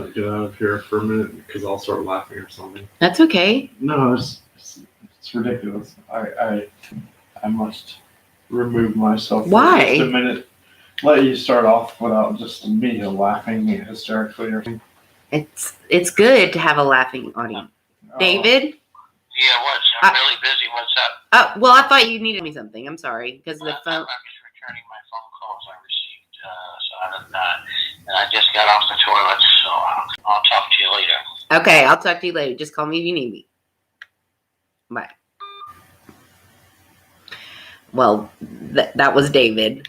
to get out of here for a minute because I'll start laughing or something. That's okay. No, it's ridiculous. I must remove myself for Why? just a minute. Let you start off without just me laughing hysterically or something. It's good to have a laughing audience. Oh. David? Yeah, I'm really busy. What's up? Well, I thought you needed me something. I'm sorry, because the phone. I'm just returning my phone calls I received. And I just got off the toilet, so I'll talk to you later. Okay, I'll talk to you later. Just call me if you need me. Bye. Well, that was David.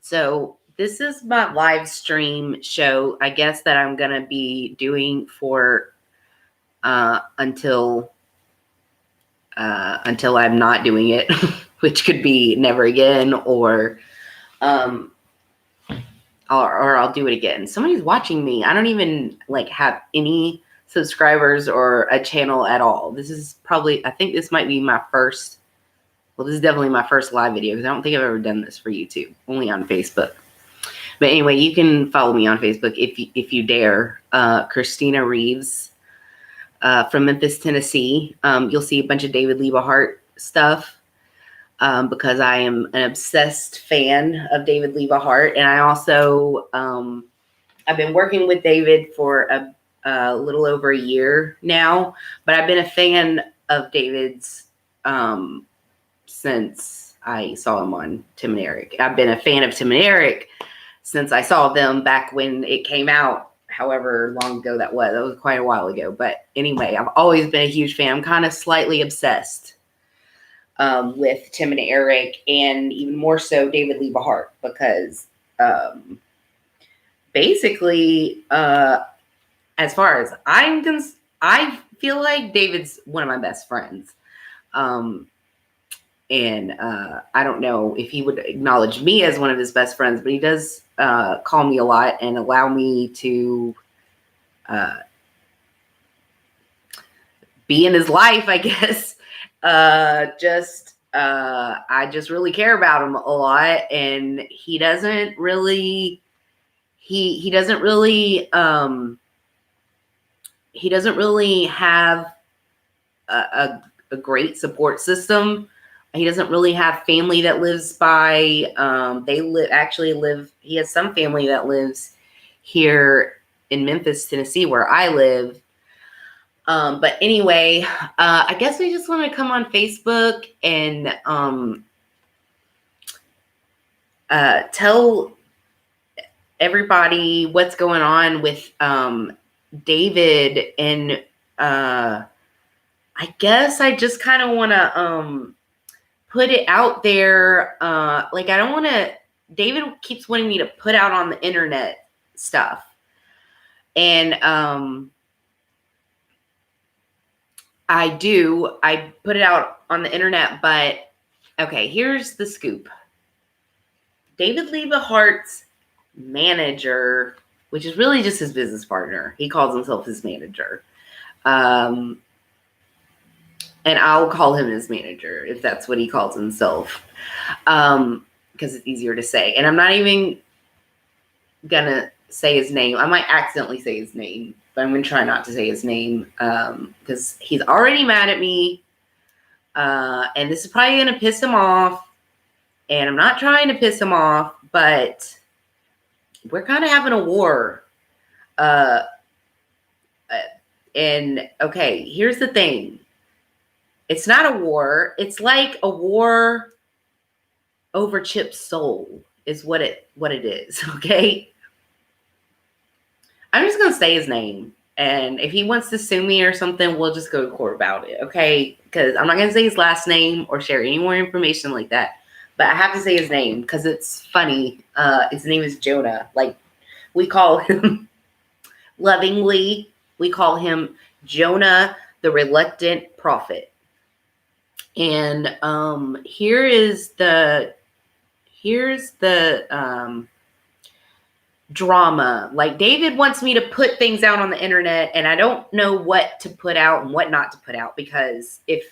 So this is my live stream show, I guess, that I'm going to be doing for until I'm not doing it, which could be never again, or I'll do it again. Somebody's watching me. I don't even have any subscribers or a channel at all. This is probably, I think this might be my first. Well, this is definitely my first live video because I don't think I've ever done this for YouTube, only on Facebook. But anyway, you can follow me on Facebook if you dare. Christina Reeves from Memphis, Tennessee. You'll see a bunch of David Liebe Hart stuff because I am an obsessed fan of David Liebe Hart. And I also, I've been working with David for a little over a year now, but I've been a fan of David's since I saw him on Tim and Eric. I've been a fan of Tim and Eric since I saw them back when it came out, however long ago that was. That was quite a while ago. But anyway, I've always been a huge fan. I'm kind of slightly obsessed with Tim and Eric, and even more so David Liebe Hart, because basically, as far as I feel like David's one of my best friends. And I don't know if he would acknowledge me as one of his best friends, but he does call me a lot and allow me to be in his life, I guess. I just really care about him a lot, and he doesn't really have a great support system. He doesn't really have family that lives by, he has some family that lives here in Memphis, Tennessee, where I live. But anyway, I guess I just want to come on Facebook and tell everybody what's going on with David. And I guess I just kind of want to put it out there. I don't want to, David keeps wanting me to put out on the internet stuff. And I put it out on the internet, but okay, here's the scoop. David Liebe Hart's manager, which is really just his business partner. He calls himself his manager. And I'll call him his manager if that's what he calls himself, because it's easier to say. And I'm not even going to say his name. I might accidentally say his name, but I'm going to try not to say his name because he's already mad at me. And this is probably going to piss him off. And I'm not trying to piss him off, but we're kind of having a war. And okay, here's the thing. It's not a war. It's like a war over Chip's soul is what it is, okay? I'm just going to say his name. And if he wants to sue me or something, we'll just go to court about it, okay? Because I'm not going to say his last name or share any more information like that. But I have to say his name because it's funny. His name is Jonah. We call him, lovingly, we call him Jonah the Reluctant Prophet. And here's the drama. David wants me to put things out on the internet, and I don't know what to put out and what not to put out, because if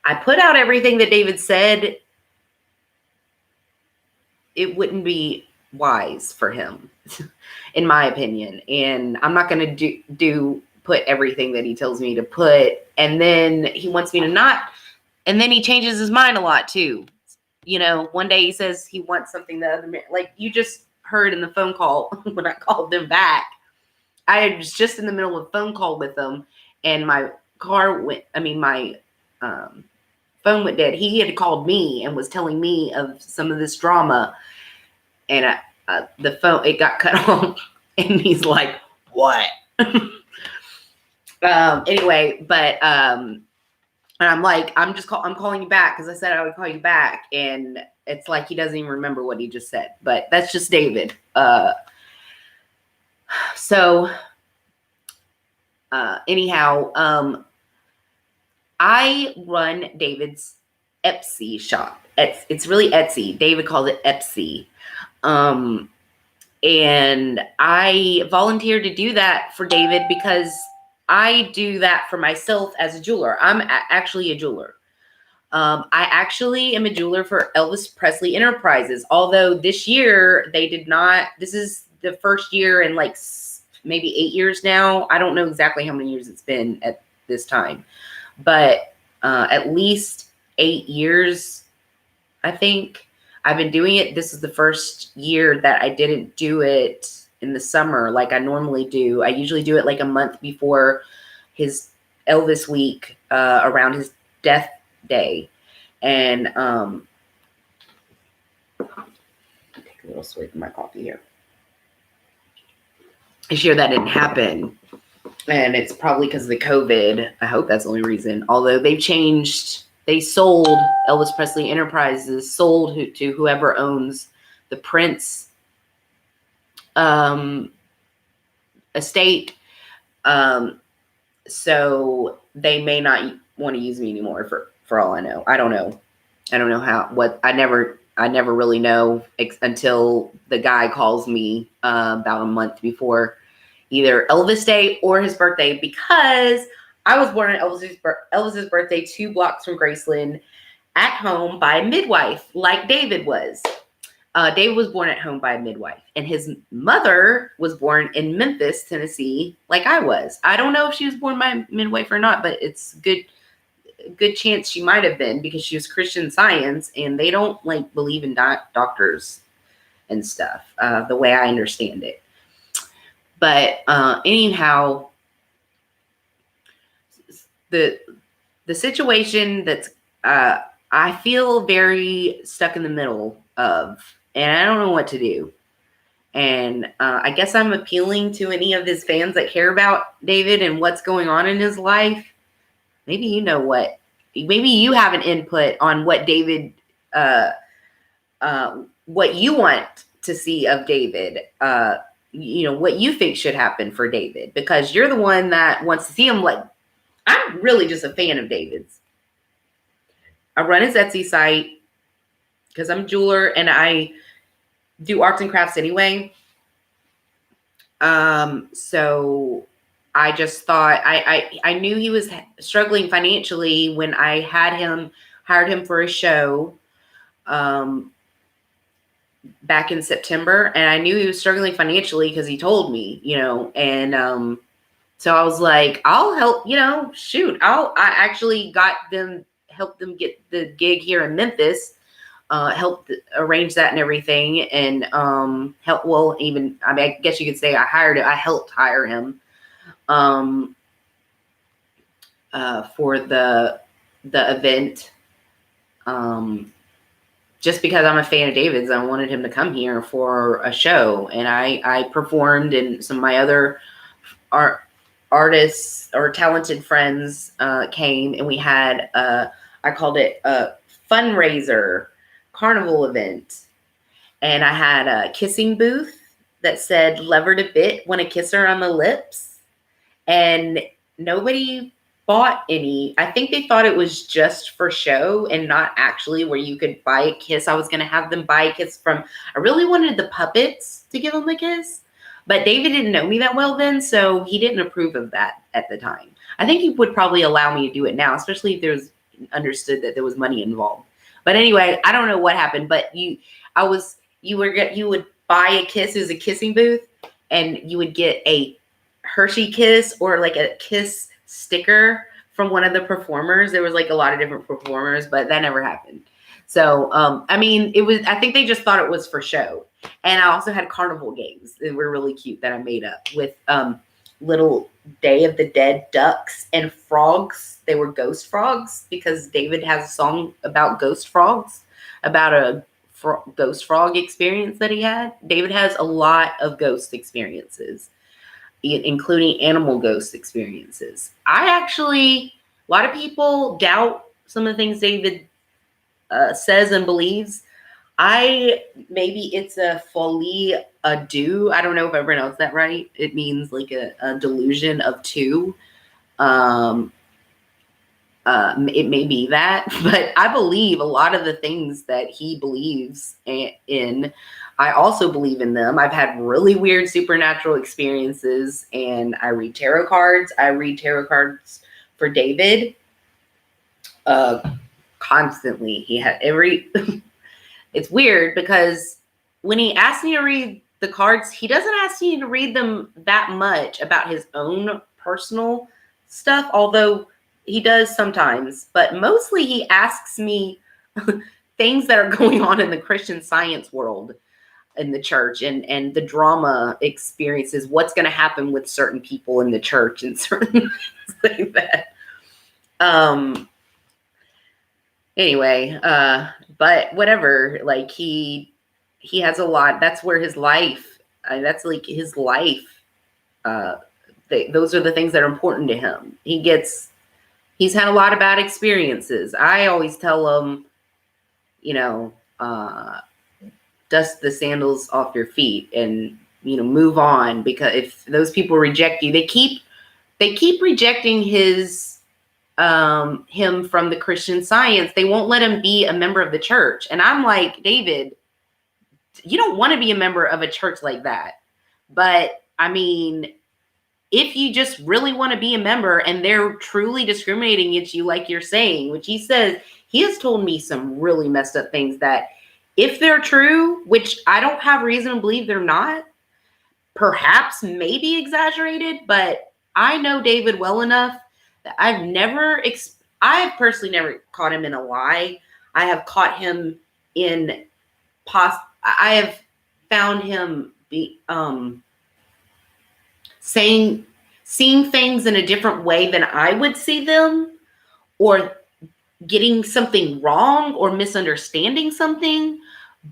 I put out everything that David said, it wouldn't be wise for him, in my opinion. And I'm not going to put everything that he tells me to put. And then he wants me to not. And then he changes his mind a lot too. You know, one day he says he wants something the other minute, like you just heard in the phone call when I called them back. I was just in the middle of a phone call with them, and my phone went dead. He had called me and was telling me of some of this drama, and the phone, it got cut off, and he's like, what? Anyway, but and I'm like, I'm calling you back because I said I would call you back, and it's like he doesn't even remember what he just said. But that's just David. Anyhow, I run David's Etsy shop. It's really Etsy. David calls it Etsy. And I volunteered to do that for David because I do that for myself as a jeweler. I'm actually a jeweler. I actually am a jeweler for Elvis Presley Enterprises. Although this year they did not, this is the first year in like maybe 8 years now. I don't know exactly how many years it's been at this time, but at least 8 years, I think I've been doing it. This is the first year that I didn't do it in the summer like I normally do. I usually do it like a month before his Elvis week, around his death day. And take a little swig of my coffee here. This year that didn't happen, and it's probably because of the COVID. I hope that's the only reason. Although they sold Elvis Presley Enterprises, sold to whoever owns the Prince estate. So they may not want to use me anymore for all I know. I don't know I never really know until the guy calls me about a month before either Elvis Day or his birthday, because I was born on Elvis's birthday 2 blocks from Graceland at home by a midwife, like David was. David was born at home by a midwife, and his mother was born in Memphis, Tennessee, like I was. I don't know if she was born by a midwife or not, but it's good chance she might have been, because she was Christian Science, and they don't like believe in doctors and stuff, the way I understand it. But anyhow, the situation that's I feel very stuck in the middle of, and I don't know what to do. And I guess I'm appealing to any of his fans that care about David and what's going on in his life. Maybe you know maybe you have an input on what David, what you want to see of David, what you think should happen for David, because you're the one that wants to see him. Like, I'm really just a fan of David's. I run his Etsy site because I'm a jeweler and I do arts and crafts anyway. So I just thought I knew he was struggling financially when I hired him for a show back in September, and I knew he was struggling financially because he told me, and so I was like, I'll help, I actually helped them get the gig here in Memphis, helped arrange that and everything, and I guess you could say I helped hire him for the event, just because I'm a fan of David's. I wanted him to come here for a show, and I performed, and some of my other artists or talented friends came, and we had I called it a fundraiser carnival event, and I had a kissing booth that said "Levered a bit, want to kiss her on the lips," and nobody bought any. I think they thought it was just for show and not actually where you could buy a kiss. I was going to have them buy a kiss I really wanted the puppets to give them a kiss, but David didn't know me that well then, so he didn't approve of that at the time. I think he would probably allow me to do it now, especially if there's understood that there was money involved. But anyway, I don't know what happened, but you would buy a kiss. It was a kissing booth, and you would get a Hershey kiss or like a kiss sticker from one of the performers. There was like a lot of different performers, but that never happened. So, I mean, I think they just thought it was for show. And I also had carnival games that were really cute that I made up with little Day of the Dead ducks and frogs. They were ghost frogs because David has a song about ghost frogs, about a ghost frog experience that he had. David has a lot of ghost experiences, including animal ghost experiences. A lot of people doubt some of the things David says and believes. Maybe it's a folie à deux. I don't know if I pronounced that right. It means like a delusion of two. It may be that, but I believe a lot of the things that he believes in. I also believe in them. I've had really weird supernatural experiences, and I read tarot cards. I read tarot cards for David constantly. He had it's weird because when he asks me to read the cards, he doesn't ask me to read them that much about his own personal stuff, although he does sometimes. But mostly he asks me things that are going on in the Christian Science world, in the church, and the drama experiences, what's going to happen with certain people in the church and certain things like that. Anyway, but whatever, like he has a lot. That's where his life, that's like his life. Those are the things that are important to him. He's had a lot of bad experiences. I always tell him, dust the sandals off your feet and, move on, because if those people reject you, they keep rejecting him from the Christian Science. They won't let him be a member of the church. And I'm like, David, you don't want to be a member of a church like that. But I mean, if you just really want to be a member and they're truly discriminating against you, like you're saying, which he says, he has told me some really messed up things that if they're true, which I don't have reason to believe they're not, perhaps maybe exaggerated, but I know David well enough that I've personally never caught him in a lie. I have caught him in I have found him seeing things in a different way than I would see them, or getting something wrong or misunderstanding something.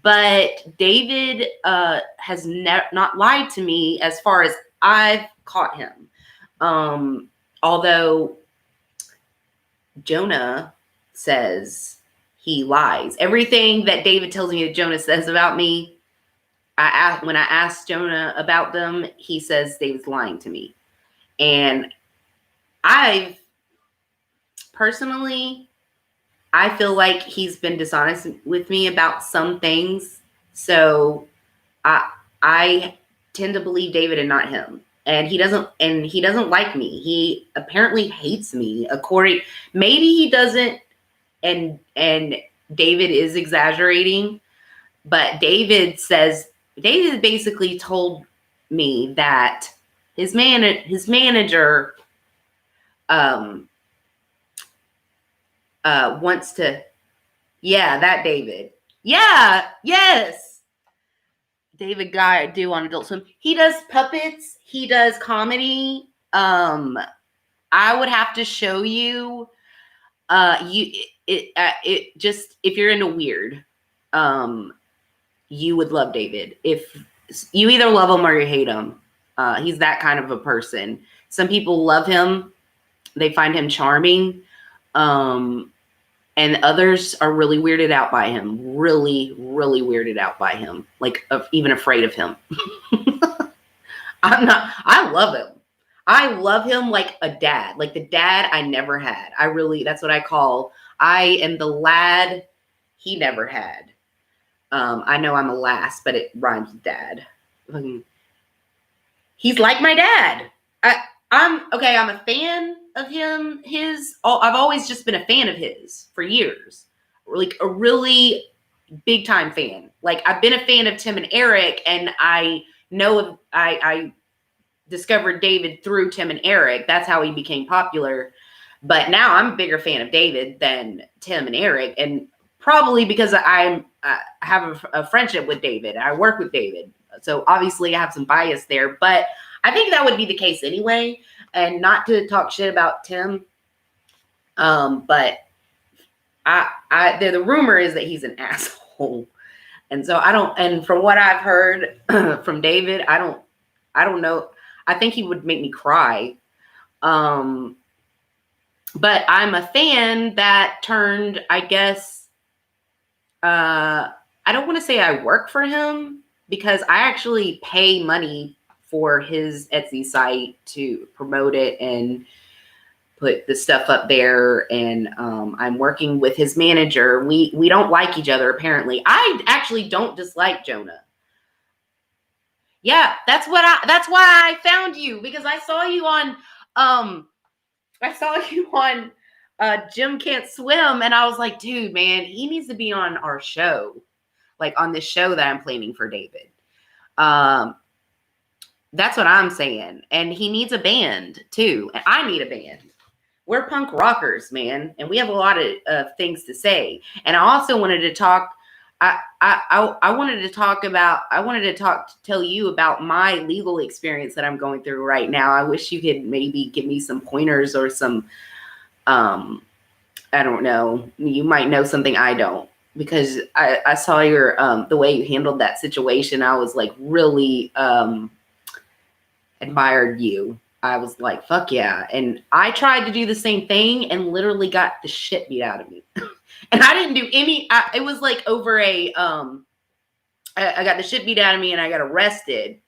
But David has not lied to me as far as I've caught him. Although Jonah says he lies. Everything that David tells me that Jonah says about me, when I asked Jonah about them, he says David's lying to me. And I feel like he's been dishonest with me about some things. So I tend to believe David and not him. And he doesn't like me. He apparently hates me. Maybe he doesn't, and David is exaggerating, but David basically told me that his manager wants to, that David. Yeah, yes. David Guy do on Adult Swim. He does puppets. He does comedy. I would have to show you. Just if you're into weird, you would love David. If you either love him or you hate him, he's that kind of a person. Some people love him; they find him charming. And others are really weirded out by him. Really, really weirded out by him. Like, even afraid of him. I love him. I love him like a dad. Like the dad I never had. That's what I call. I am the lad he never had. I know I'm a lass, but it rhymes with dad. He's like my dad. I'm a fan of him. I've always just been a fan of his for years. Like a really big time fan. Like, I've been a fan of Tim and Eric, and I know I discovered David through Tim and Eric. That's how he became popular. But now I'm a bigger fan of David than Tim and Eric, and probably because I have a friendship with David. I work with David, so obviously I have some bias there. But I think that would be the case anyway. And not to talk shit about Tim, but the rumor is that he's an asshole, and so I don't. And from what I've heard from David, I don't know. I think he would make me cry. But I'm a fan that turned, I guess, I don't want to say I work for him, because I actually pay money for his Etsy site to promote it and put the stuff up there. And I'm working with his manager. We don't like each other, apparently. I actually don't dislike Jonah. Yeah, that's why I found you, because I saw you on Jim Can't Swim, and I was like, dude, man, he needs to be on our show, like on this show that I'm planning for David. That's what I'm saying. And he needs a band too, and I need a band. We're punk rockers, man, and we have a lot of things to say. And I also wanted to talk. I wanted to tell you about my legal experience that I'm going through right now. I wish you could maybe give me some pointers or some, I don't know, you might know something I don't, because I saw your, the way you handled that situation. I was like, really, admired you. I was like, fuck yeah. And I tried to do the same thing and literally got the shit beat out of me. And I didn't do any, it was like over I got the shit beat out of me and I got arrested.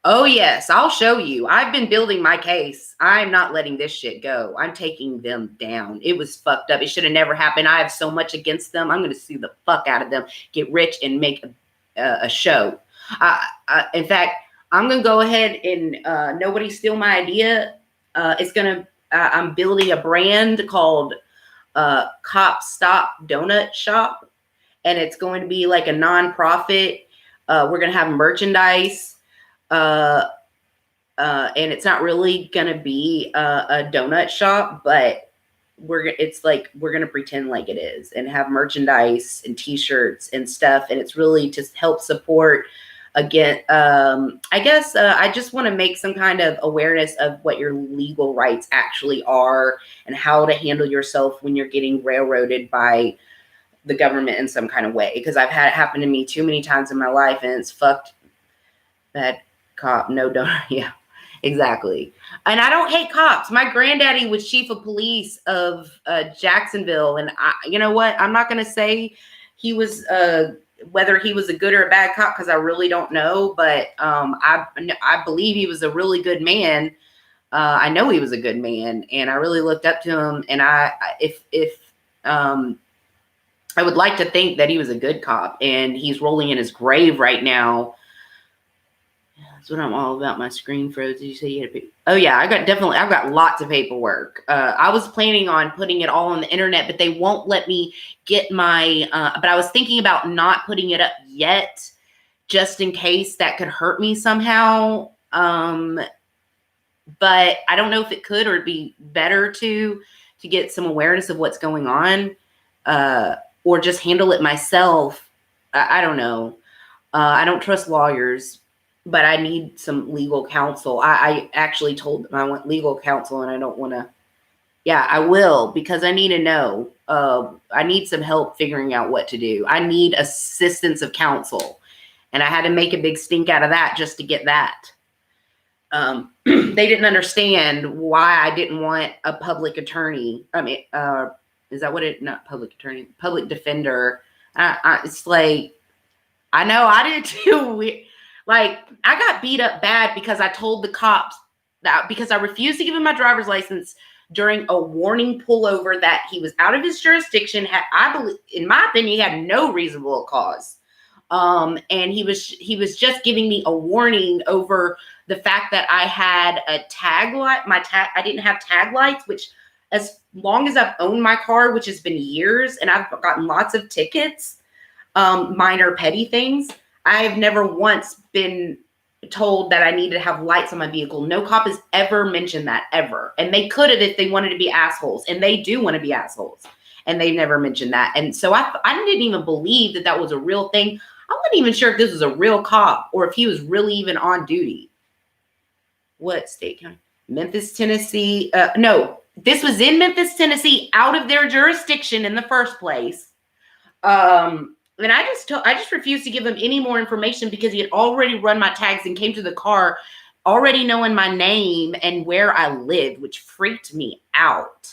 Oh yes, I'll show you. I've been building my case. I'm not letting this shit go. I'm taking them down. It was fucked up. It should have never happened. I have so much against them. I'm going to sue the fuck out of them, get rich, and make a show. In fact, I'm going to go ahead and nobody steal my idea. I'm building a brand called Cop Stop Donut Shop, and it's going to be like a nonprofit. We're going to have merchandise, and it's not really going to be a donut shop, but we're going to pretend like it is and have merchandise and t-shirts and stuff. And it's really to help support, again, I guess I just want to make some kind of awareness of what your legal rights actually are and how to handle yourself when you're getting railroaded by the government in some kind of way. Because I've had it happen to me too many times in my life, and it's fucked. Bad cop, no donor. Yeah, exactly. And I don't hate cops. My granddaddy was chief of police of Jacksonville, and you know what? I'm not going to say he was whether he was a good or a bad cop, because I really don't know. But I believe he was a really good man. I know he was a good man, and I really looked up to him. And I would like to think that he was a good cop, and he's rolling in his grave right now. That's what I'm all about. My screen froze. Did you say you had a Oh yeah, I've got lots of paperwork. I was planning on putting it all on the internet, but they won't let me get my, but I was thinking about not putting it up yet, just in case that could hurt me somehow. But I don't know if it could, or it'd be better to get some awareness of what's going on, or just handle it myself. I don't know. I don't trust lawyers, but I need some legal counsel. I actually told them I want legal counsel, and I don't want to. Yeah, I will, because I need to know. I need some help figuring out what to do. I need assistance of counsel, and I had to make a big stink out of that just to get that. They didn't understand why I didn't want a public attorney. I mean, is that what it? Not public attorney, public defender. It's like, I know I did too. Like, I got beat up bad because I told the cops that, because I refused to give him my driver's license during a warning pullover that he was out of his jurisdiction. I believe, in my opinion, he had no reasonable cause. And he was just giving me a warning over the fact that I had a tag light. I didn't have tag lights, which, as long as I've owned my car, which has been years, and I've gotten lots of tickets, minor petty things. I've never once been told that I needed to have lights on my vehicle. No cop has ever mentioned that, ever. And they could have if they wanted to be assholes. And they do want to be assholes. And they've never mentioned that. And so I didn't even believe that that was a real thing. I wasn't even sure if this was a real cop or if he was really even on duty. What state? County? Memphis, Tennessee. No, this was in Memphis, Tennessee, out of their jurisdiction in the first place. And I just refused to give him any more information because he had already run my tags and came to the car already knowing my name and where I lived, which freaked me out.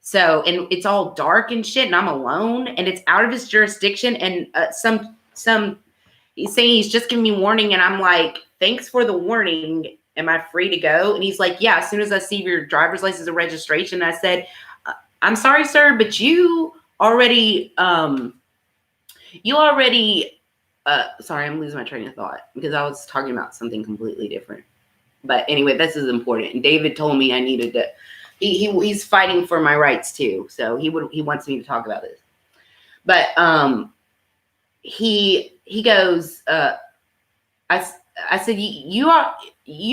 So, and it's all dark and shit, and I'm alone, and it's out of his jurisdiction, and he's saying he's just giving me warning, and I'm like, thanks for the warning. Am I free to go? And he's like, yeah, as soon as I see your driver's license and registration. I said, I'm sorry, sir, but you already, sorry, I'm losing my train of thought because I was talking about something completely different. But anyway, this is important. And David told me I needed to, he's fighting for my rights too. So he wants me to talk about this. But he goes, I said, you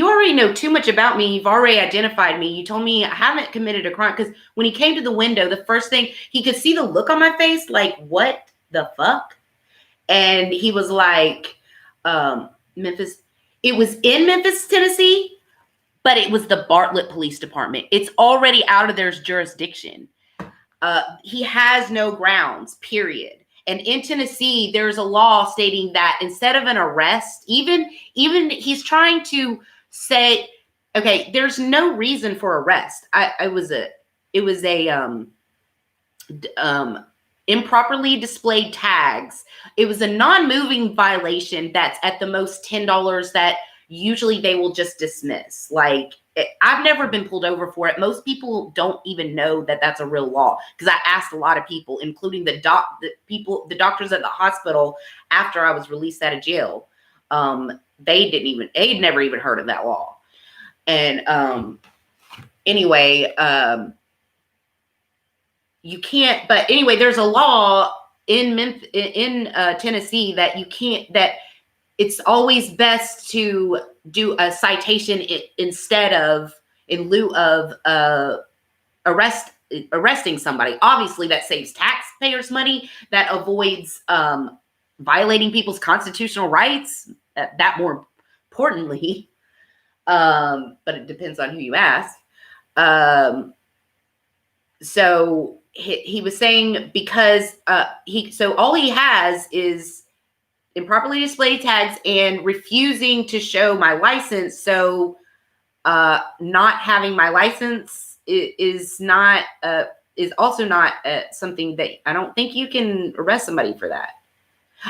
already know too much about me. You've already identified me. You told me I haven't committed a crime. Because when he came to the window, the first thing, he could see the look on my face, like, what the fuck? And he was like, Memphis. It was in Memphis, Tennessee, but it was the Bartlett Police Department. It's already out of their jurisdiction. He has no grounds, period. And in Tennessee, there's a law stating that instead of an arrest, even he's trying to say, okay, there's no reason for arrest. It was improperly displayed tags. It was a non-moving violation that's at the most $10 that usually they will just dismiss. Like, I've never been pulled over for it. Most people don't even know that that's a real law because I asked a lot of people, including the doctors at the hospital after I was released out of jail. They'd never even heard of that law. And anyway, you can't. But anyway, there's a law in Tennessee that you can't. That it's always best to do a citation in lieu of arresting somebody. Obviously, that saves taxpayers money. That avoids violating people's constitutional rights. That more importantly, but it depends on who you ask. So he was saying because all he has is improperly displayed tags and refusing to show my license. So not having my license is also not something that I don't think you can arrest somebody for that.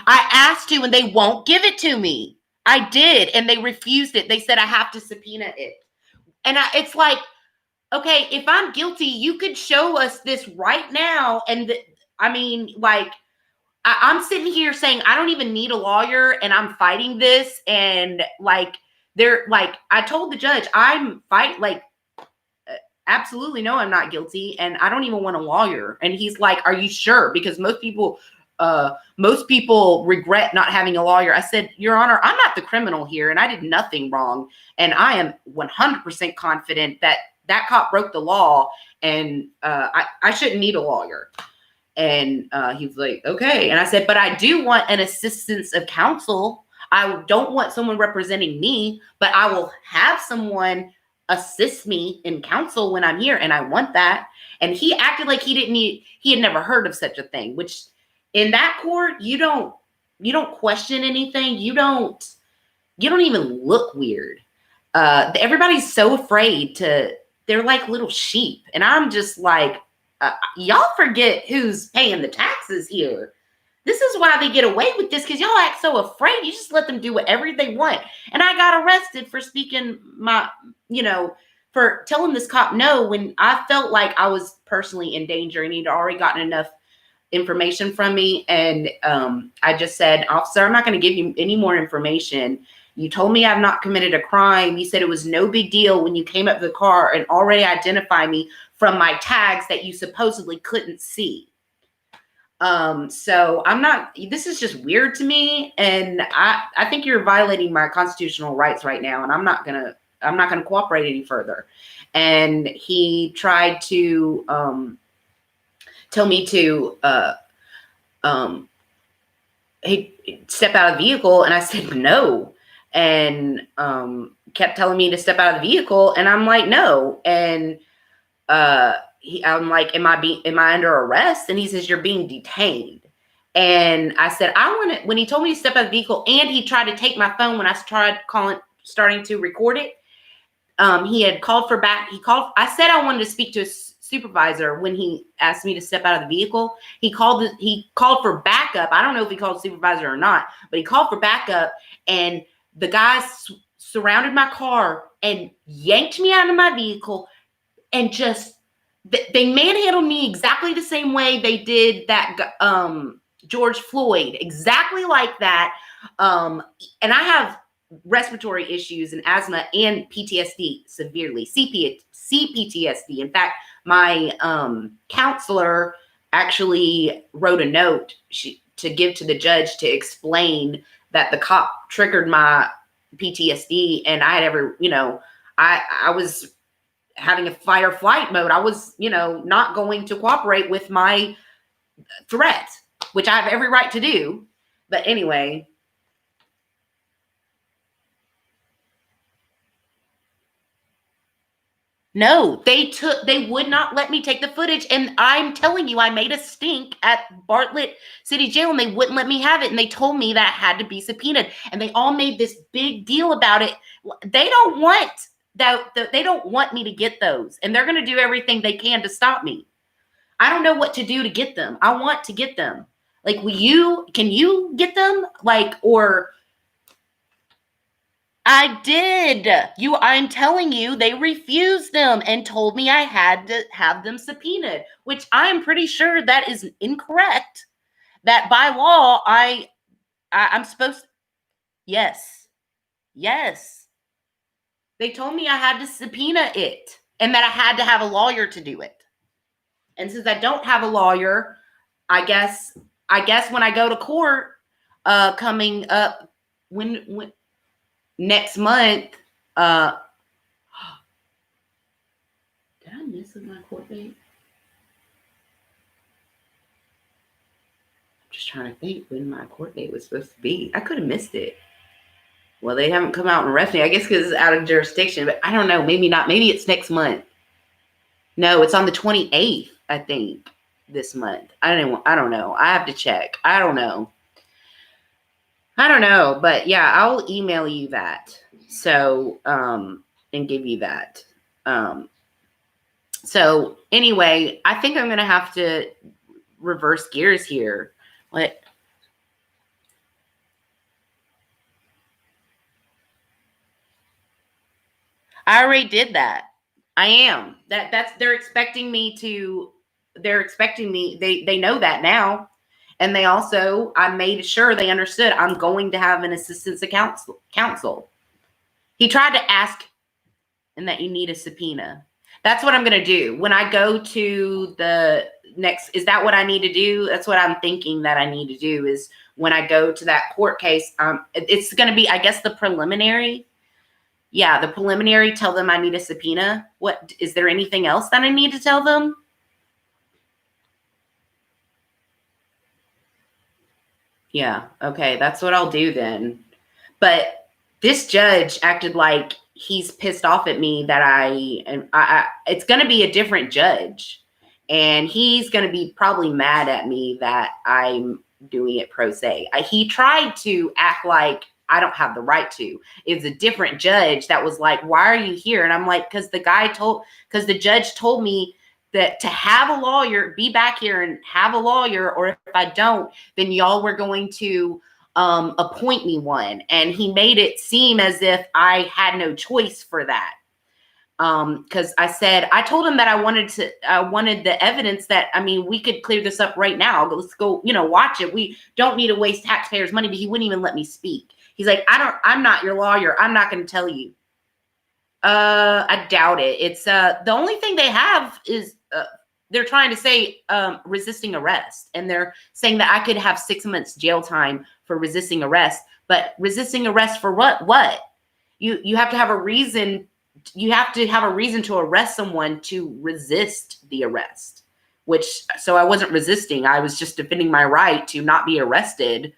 I asked to and they won't give it to me. I did, and they refused it. They said I have to subpoena it. And it's like, okay, if I'm guilty, you could show us this right now. And I'm sitting here saying I don't even need a lawyer and I'm fighting this. And I told the judge, I'm fighting, absolutely no, I'm not guilty. And I don't even want a lawyer. And he's like, are you sure? Because most people regret not having a lawyer. I said, Your Honor, I'm not the criminal here and I did nothing wrong. And I am 100% confident that cop broke the law and I shouldn't need a lawyer. And he was like, okay. And I said, but I do want an assistance of counsel. I don't want someone representing me, but I will have someone assist me in counsel when I'm here. And I want that. And he acted like he had never heard of such a thing, which in that court, you don't question anything. You don't even look weird. Everybody's so afraid they're like little sheep. And I'm just like, y'all forget who's paying the taxes here. This is why they get away with this, because y'all act so afraid. You just let them do whatever they want. And I got arrested for speaking for telling this cop no when I felt like I was personally in danger and he'd already gotten enough information from me. And I just said, officer, I'm not going to give you any more information. You told me I've not committed a crime. You said it was no big deal when you came up to the car and already identified me from my tags that you supposedly couldn't see. So I'm not, this is just weird to me. And I think you're violating my constitutional rights right now. And I'm not going to cooperate any further. And he tried to, tell me to, he step out of the vehicle. And I said, no. And, kept telling me to step out of the vehicle. And I'm like, no. And, I'm like, am I under arrest? And he says, you're being detained. And I said, when he told me to step out of the vehicle, and he tried to take my phone when I starting to record it. He had called for back. I said I wanted to speak to a supervisor when he asked me to step out of the vehicle. He called for backup. I don't know if he called supervisor or not, but he called for backup, and the guys surrounded my car and yanked me out of my vehicle. And just, they manhandled me exactly the same way they did that George Floyd, exactly like that. And I have respiratory issues and asthma and PTSD severely, CPTSD. In fact, my counselor actually wrote a note to give to the judge to explain that the cop triggered my PTSD, and I had I was having a fight or flight mode. I was, not going to cooperate with my threat, which I have every right to do. But anyway. No, they would not let me take the footage. And I'm telling you, I made a stink at Bartlett City Jail, and they wouldn't let me have it. And they told me that it had to be subpoenaed, and they all made this big deal about it. They don't want they don't want me to get those, and they're going to do everything they can to stop me. I don't know what to do to get them. I want to get them. Like, can you get them? Or I did. I'm telling you, they refused them and told me I had to have them subpoenaed, which I'm pretty sure that is incorrect. That by law, I'm supposed. Yes. They told me I had to subpoena it and that I had to have a lawyer to do it. And since I don't have a lawyer, I guess when I go to court, coming up when next month, did I miss my court date? I'm just trying to think when my court date was supposed to be. I could have missed it. Well, they haven't come out and arrested me. I guess because it's out of jurisdiction, but I don't know. Maybe not. Maybe it's next month. No, it's on the 28th, I think, this month. I don't know. I have to check. I don't know. But yeah, I'll email you that. So, and give you that. So anyway, I think I'm going to have to reverse gears here. What? I already did that. I am. They're expecting me. They know that now. And they also, I made sure they understood I'm going to have an assistance of counsel. He tried to ask, and that you need a subpoena. That's what I'm going to do. When I go to the next, is that what I need to do? That's what I'm thinking that I need to do is when I go to that court case, it's going to be, I guess, the preliminary. Yeah, the preliminary, tell them I need a subpoena. What, is there anything else that I need to tell them? Yeah, okay, that's what I'll do then. But this judge acted like he's pissed off at me that it's going to be a different judge. And he's going to be probably mad at me that I'm doing it pro se. He tried to act like I don't have the right to. It's a different judge that was like, why are you here? And I'm like, because the judge told me that to have a lawyer, be back here and have a lawyer, or if I don't, then y'all were going to appoint me one. And he made it seem as if I had no choice for that. Because I told him that I wanted the evidence that, we could clear this up right now. Let's go, watch it. We don't need to waste taxpayers' money, but he wouldn't even let me speak. He's like, I'm not your lawyer. I'm not going to tell you. I doubt it. It's the only thing they have is they're trying to say resisting arrest, and they're saying that I could have 6 months jail time for resisting arrest. But resisting arrest for what? What? You have to have a reason. You have to have a reason to arrest someone to resist the arrest. So I wasn't resisting. I was just defending my right to not be arrested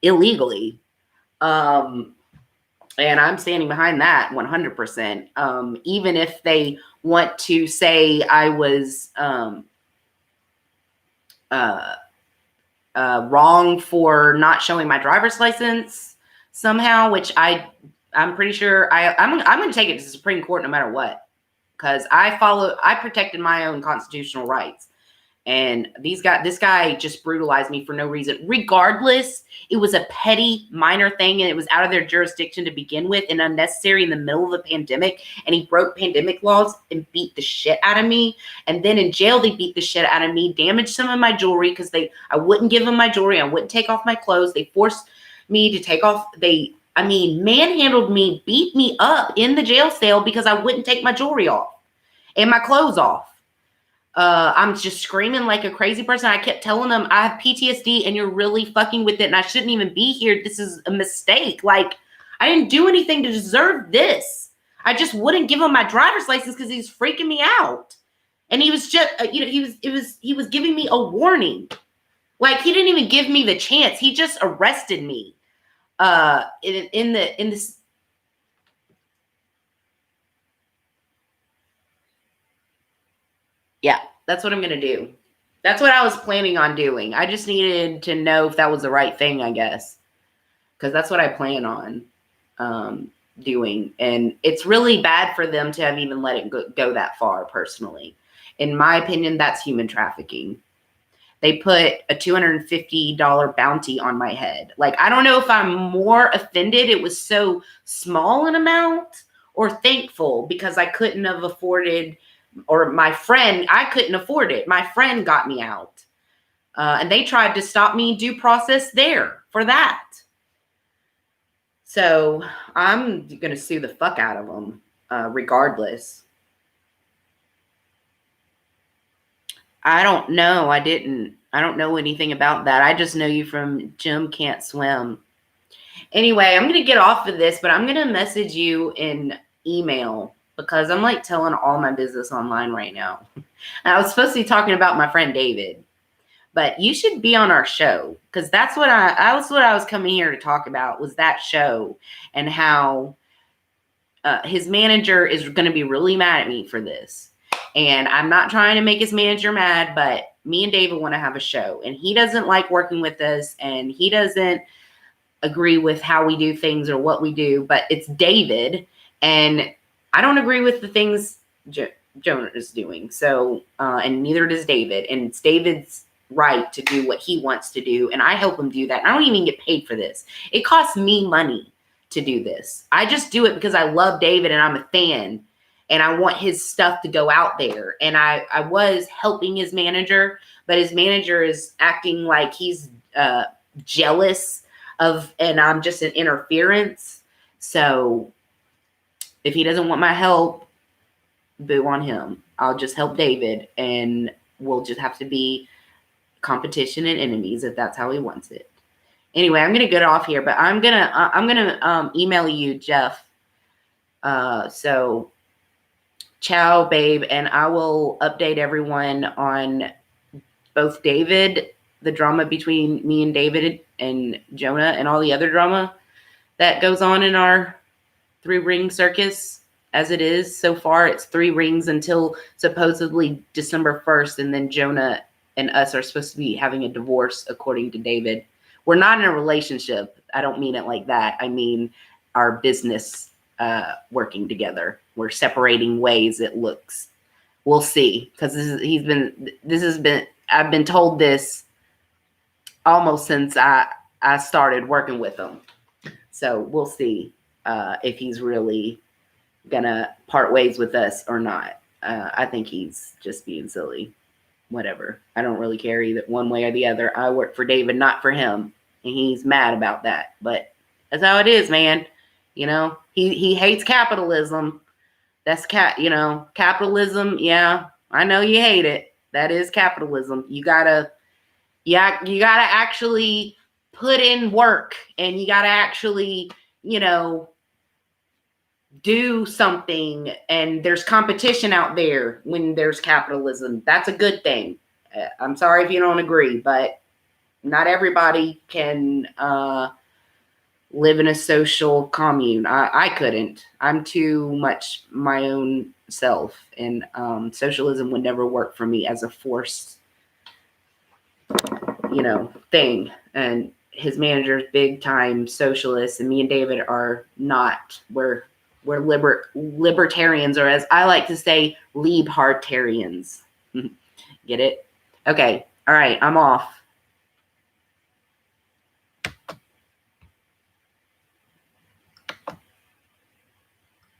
illegally. And I'm standing behind that 100%. Even if they want to say I was wrong for not showing my driver's license somehow, which I'm pretty sure I'm going to take it to the Supreme Court no matter what, because I protected my own constitutional rights. And this guy just brutalized me for no reason. Regardless, it was a petty, minor thing, and it was out of their jurisdiction to begin with and unnecessary in the middle of the pandemic. And he broke pandemic laws and beat the shit out of me. And then in jail, they beat the shit out of me, damaged some of my jewelry because I wouldn't give them my jewelry. I wouldn't take off my clothes. They forced me to take off. Manhandled me, beat me up in the jail cell because I wouldn't take my jewelry off and my clothes off. I'm just screaming like a crazy person. I kept telling them I have PTSD and you're really fucking with it and I shouldn't even be here. This is a mistake. Like, I didn't do anything to deserve this. I just wouldn't give him my driver's license because he's freaking me out. And he was just, he was giving me a warning. Like, he didn't even give me the chance. He just arrested me. In this. Yeah, that's what I'm going to do. That's what I was planning on doing. I just needed to know if that was the right thing, I guess. Because that's what I plan on doing. And it's really bad for them to have even let it go that far, personally. In my opinion, that's human trafficking. They put a $250 bounty on my head. Like, I don't know if I'm more offended it was so small an amount or thankful because I couldn't have afforded, or I couldn't afford it. My friend got me out. And they tried to stop me due process there for that. So I'm going to sue the fuck out of them regardless. I don't know. I don't know anything about that. I just know you from Jim Can't Swim. Anyway, I'm going to get off of this, but I'm going to message you in email because I'm like telling all my business online right now. And I was supposed to be talking about my friend David, but you should be on our show because that's what I was coming here to talk about, was that show and how his manager is going to be really mad at me for this. And I'm not trying to make his manager mad, but me and David want to have a show. And he doesn't like working with us. And he doesn't agree with how we do things or what we do. But it's David. And I don't agree with the things Jonah is doing. So, and neither does David. And it's David's right to do what he wants to do. And I help him do that. And I don't even get paid for this. It costs me money to do this. I just do it because I love David and I'm a fan. And I want his stuff to go out there. And I was helping his manager, but his manager is acting like he's jealous of, and I'm just an interference. So if he doesn't want my help, boo on him. I'll just help David and we'll just have to be competition and enemies if that's how he wants it. Anyway, I'm going to get off here, but I'm going to email you, Jeff. So ciao, babe, and I will update everyone on both David, the drama between me and David and Jonah, and all the other drama that goes on in our 3-ring circus. As it is so far, it's 3 rings until supposedly December 1st, and then Jonah and us are supposed to be having a divorce, according to David. We're not in a relationship. I don't mean it like that. I mean our business working together. We're separating ways, it looks. We'll see. Because I've been told this almost since I started working with him. So we'll see if he's really gonna part ways with us or not. I think he's just being silly. Whatever. I don't really care either one way or the other. I work for David, not for him. And he's mad about that. But that's how it is, man. You know, he hates capitalism. That's capitalism. Yeah, I know you hate it. That is capitalism. You gotta actually put in work, and you gotta actually, do something, and there's competition out there when there's capitalism. That's a good thing. I'm sorry if you don't agree, but not everybody can live in a social commune. I couldn't. I'm too much my own self, and socialism would never work for me as a forced, thing. And his manager's big time socialist, and me and David are not. We're libertarians, or as I like to say, Liebe Hartarians. Get it? Okay. All right. I'm off.